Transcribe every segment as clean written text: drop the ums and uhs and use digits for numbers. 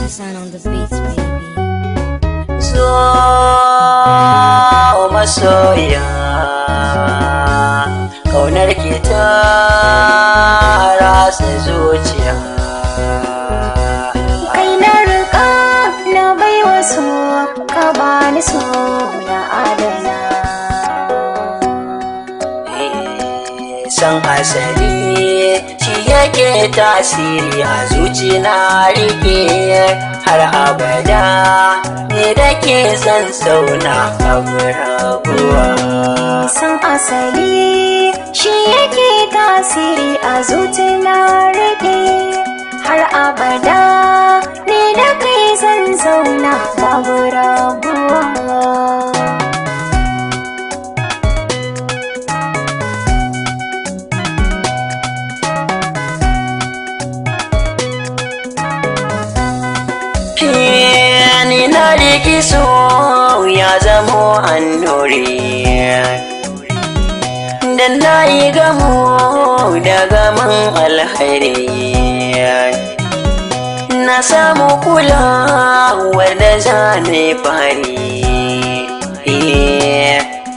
Sound on the beats, baby. So masoya, ƙaunar ki ta rasa zuciya. Kai na riƙa na baiwa so, ka bani so na adana. San asali shi yake tasiri a zuci na rike har abada, ne da ke zan zauna a rabuwa. San asali shi yake tasiri a zuci na rike har abada, ne da kai zan zauna babu rabuwa. Ni na riki so ya zamo annuri, dan na yi gamo da gaman alhairi, na samu kulawar da zane fari.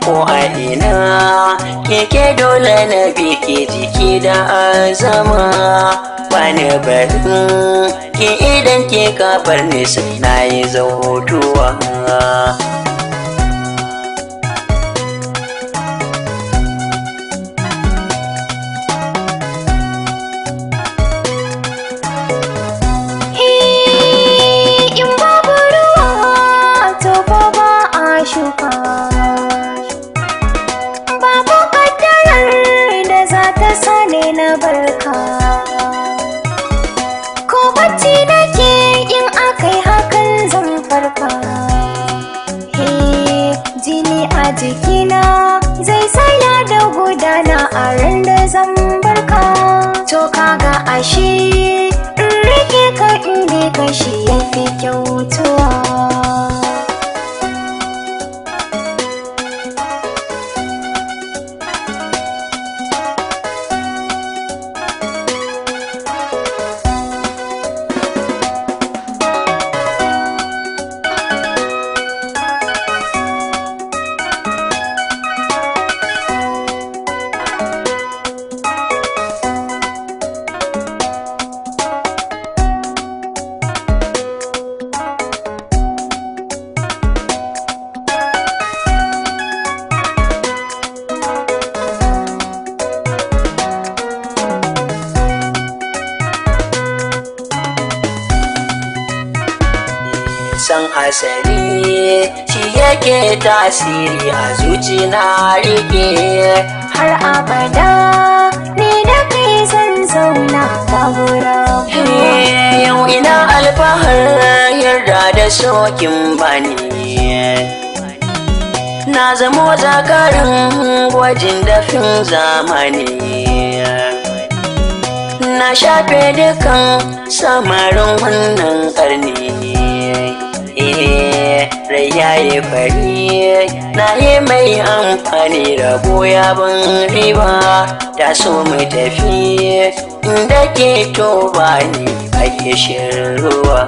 Ko a ina keke dole na biki jiki da azama, bani barin ki idan ke kafar ni sai na yi zautuwa. In babu ruwa to fa ba a shuka, babu kaddarar da za ta sane na barka. Ko bacci nake in akai hakan zan farka. Jini a jikina zai saya da gudana a ran da zan barka. To kaga ashe in rike ka in bi ka shi yafi kyautuwa. San asali shi yake tasiri a zuci na rike Har abada ni da kai zan zauna babu rabuwa. yau ina alfahar yarda da sokin bani, na zamo zakarin gwajin dafin zamani, na shafe dukan samarin wannan karni. Rai ya yi fari na yi mai amfani, rabo ya ban riba ta so mu tafi inda ke to bani ake ruwa.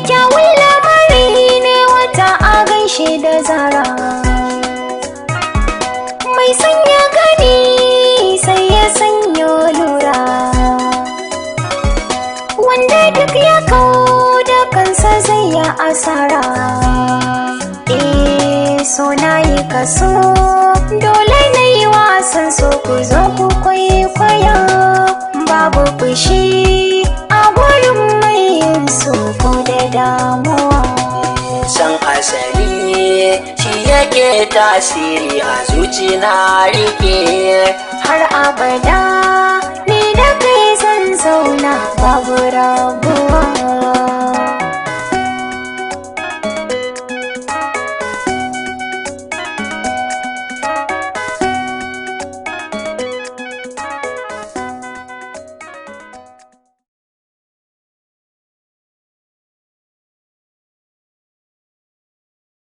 Kyawun lamari ne wata a gaishe da zara, mai sanya gani sai ya sanyo lura, wanda duk ya kawo da kansa zai ya asara. So na yi kaso dole na yi wasan so, ku zo ku kwaikwaya babu fushi a gurin mai yin so ko da damuwa. San asali shi yake tasiri a zuci na rike Har abada ni da kai zan zauna babu rabuwa.